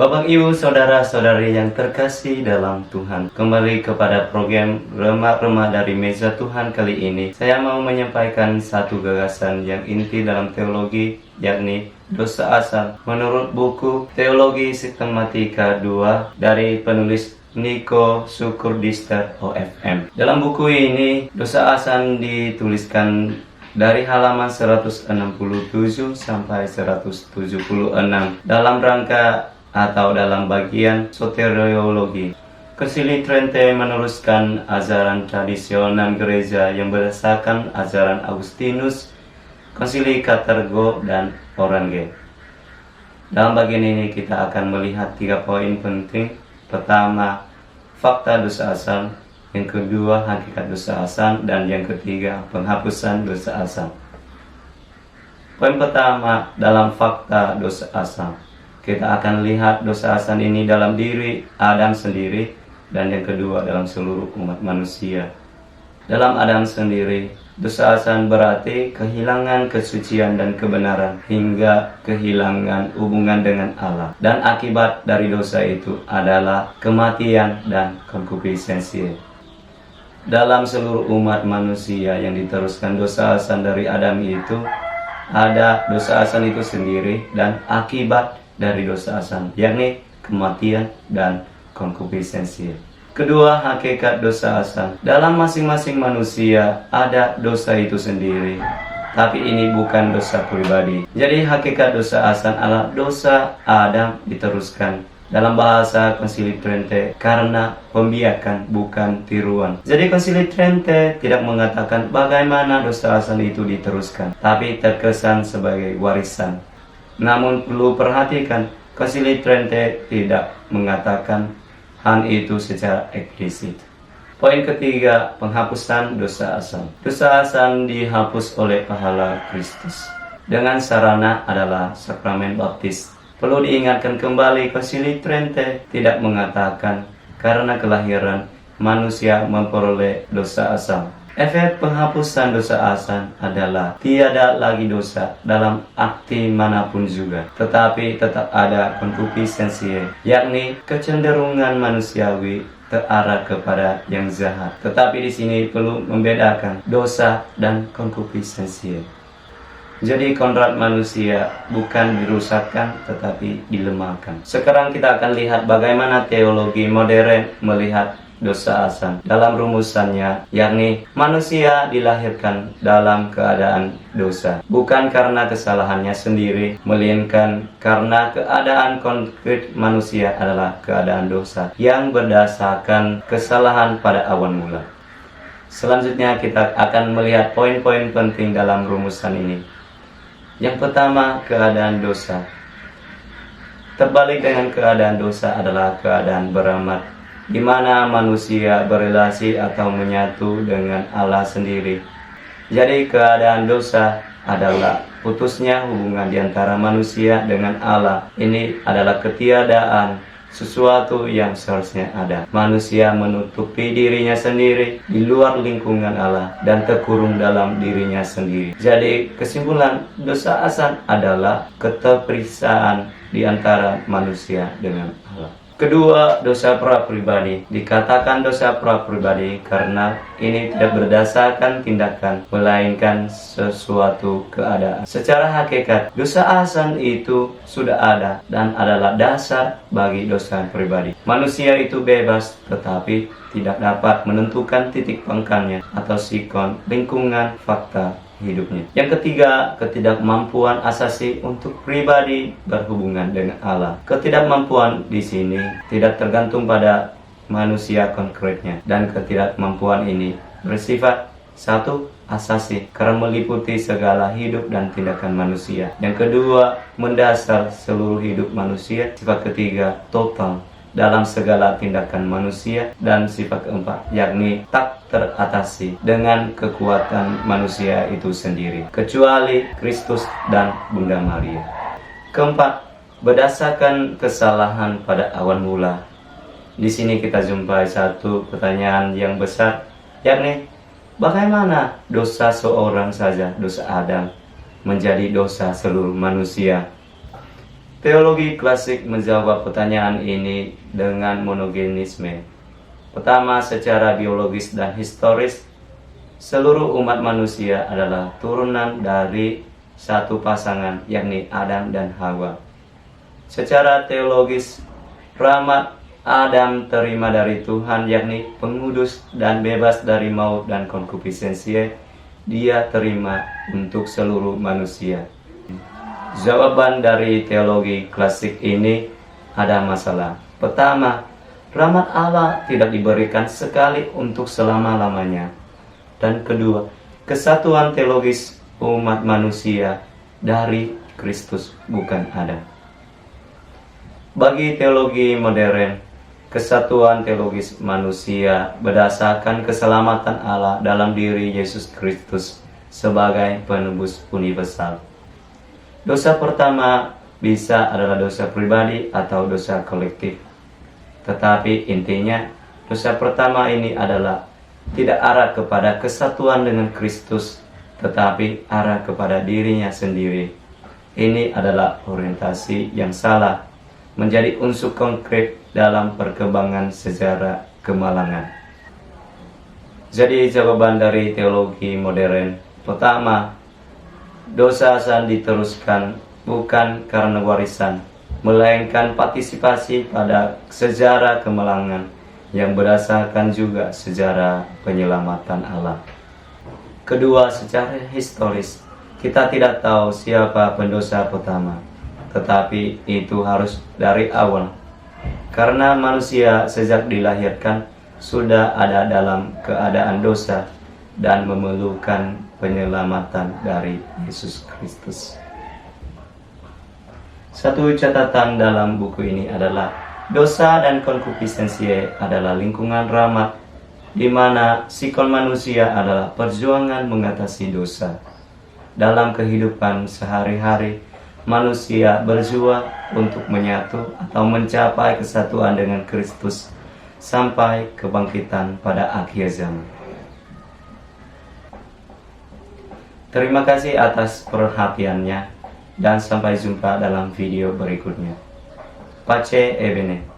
Bapak, Ibu, Saudara-saudari yang terkasih dalam Tuhan, kembali kepada program Remah-Remah dari Meja Tuhan kali ini. Saya mau menyampaikan satu gagasan yang inti dalam teologi, yakni dosa asal. Menurut buku Teologi Sistematika 2 dari penulis Nico Sukurdister OFM. Dalam buku ini, dosa asal dituliskan dari halaman 167 sampai 176 dalam rangka atau dalam bagian soteriologi. Konsili Trente meneruskan ajaran tradisional gereja yang berdasarkan ajaran Agustinus, Konsili Katergo, dan Orange. Dalam bagian ini kita akan melihat 3 poin penting. Pertama, fakta dosa asal. Yang kedua, hakikat dosa asal. Dan yang ketiga, penghapusan dosa asal. Poin pertama, dalam fakta dosa asal. Kita akan lihat dosa asal ini dalam diri Adam sendiri, dan yang kedua dalam seluruh umat manusia. Dalam Adam sendiri, dosa asal berarti kehilangan kesucian dan kebenaran hingga kehilangan hubungan dengan Allah. Dan akibat dari dosa itu adalah kematian dan konkupisenssi. Dalam seluruh umat manusia yang diteruskan dosa asal dari Adam itu, ada dosa asal itu sendiri dan akibat dari dosa asal, yakni kematian dan konkupisenssi. Kedua, hakikat dosa asal. Dalam masing-masing manusia ada dosa itu sendiri, tapi ini bukan dosa pribadi. Jadi hakikat dosa asal adalah dosa Adam diteruskan. Dalam bahasa Konsili Trente, karena pembiakan bukan tiruan. Jadi Konsili Trente tidak mengatakan bagaimana dosa asal itu diteruskan, tapi terkesan sebagai warisan. Namun perlu perhatikan, Konsili Trente tidak mengatakan hal itu secara eksplisit. Poin ketiga, penghapusan dosa asal. Dosa asal dihapus oleh pahala Kristus. Dengan sarana adalah sakramen baptis. Perlu diingatkan kembali, Konsili Trente tidak mengatakan karena kelahiran manusia memperoleh dosa asal. Efek penghapusan dosa asal adalah tiada lagi dosa dalam arti manapun juga, tetapi tetap ada konkupisenssi, yakni kecenderungan manusiawi terarah kepada yang jahat. Tetapi di sini perlu membedakan dosa dan konkupisenssi. Jadi kodrat manusia bukan dirusakkan tetapi dilemahkan. Sekarang kita akan lihat bagaimana teologi modern melihat dosa asal dalam rumusannya, yakni manusia dilahirkan dalam keadaan dosa, bukan karena kesalahannya sendiri, melainkan karena keadaan konkret manusia adalah keadaan dosa yang berdasarkan kesalahan pada awal mula. Selanjutnya kita akan melihat poin-poin penting dalam rumusan ini. Yang pertama, keadaan dosa. Terbalik dengan keadaan dosa adalah keadaan beramat, di mana manusia berelasi atau menyatu dengan Allah sendiri. Jadi keadaan dosa adalah putusnya hubungan di antara manusia dengan Allah. Ini adalah ketiadaan sesuatu yang seharusnya ada. Manusia menutupi dirinya sendiri di luar lingkungan Allah dan terkurung dalam dirinya sendiri. Jadi kesimpulan, dosa asal adalah keterpisaan di antara manusia dengan Allah. Kedua, dosa pra-pribadi. Dikatakan dosa pra-pribadi karena ini tidak berdasarkan tindakan, melainkan sesuatu keadaan. Secara hakikat, dosa asal itu sudah ada dan adalah dasar bagi dosa pribadi. Manusia itu bebas, tetapi tidak dapat menentukan titik pangkalnya atau sikon lingkungan fakta hidupnya. Yang ketiga, ketidakmampuan asasi untuk pribadi berhubungan dengan Allah. Ketidakmampuan di sini tidak tergantung pada manusia konkretnya, dan ketidakmampuan ini bersifat satu, asasi, karena meliputi segala hidup dan tindakan manusia. Yang kedua, mendasar seluruh hidup manusia. Sifat ketiga, total dalam segala tindakan manusia. Dan sifat keempat, yakni tak teratasi dengan kekuatan manusia itu sendiri, kecuali Kristus dan Bunda Maria. Keempat, berdasarkan kesalahan pada awal mula. Di sini kita jumpai satu pertanyaan yang besar, yakni bagaimana dosa seorang saja, dosa Adam, menjadi dosa seluruh manusia? Teologi klasik menjawab pertanyaan ini dengan monogenisme. Pertama, secara biologis dan historis, seluruh umat manusia adalah turunan dari satu pasangan, yakni Adam dan Hawa. Secara teologis, rahmat Adam terima dari Tuhan, yakni pengudus dan bebas dari maut dan konkupisенsi, dia terima untuk seluruh manusia. Jawaban dari teologi klasik ini ada masalah. Pertama, rahmat Allah tidak diberikan sekali untuk selama-lamanya. Dan kedua, kesatuan teologis umat manusia dari Kristus bukan ada. Bagi teologi modern, kesatuan teologis manusia berdasarkan keselamatan Allah dalam diri Yesus Kristus sebagai penebus universal. Dosa pertama bisa adalah dosa pribadi atau dosa kolektif. Tetapi intinya, dosa pertama ini adalah tidak arah kepada kesatuan dengan Kristus, tetapi arah kepada dirinya sendiri. Ini adalah orientasi yang salah, menjadi unsur konkret dalam perkembangan sejarah kemalangan. Jadi jawaban dari teologi modern, pertama, dosa akan diteruskan bukan karena warisan, melainkan partisipasi pada sejarah kemalangan yang berdasarkan juga sejarah penyelamatan Allah. Kedua, secara historis, kita tidak tahu siapa pendosa pertama, tetapi itu harus dari awal. Karena manusia sejak dilahirkan sudah ada dalam keadaan dosa dan memerlukan penyelamatan dari Yesus Kristus. Satu catatan dalam buku ini adalah dosa dan konkupisенsi adalah lingkungan rahmat, di mana sikon manusia adalah perjuangan mengatasi dosa. Dalam kehidupan sehari-hari, manusia berjuang untuk menyatu atau mencapai kesatuan dengan Kristus sampai kebangkitan pada akhir zaman. Terima kasih atas perhatiannya dan sampai jumpa dalam video berikutnya. Pace e bene.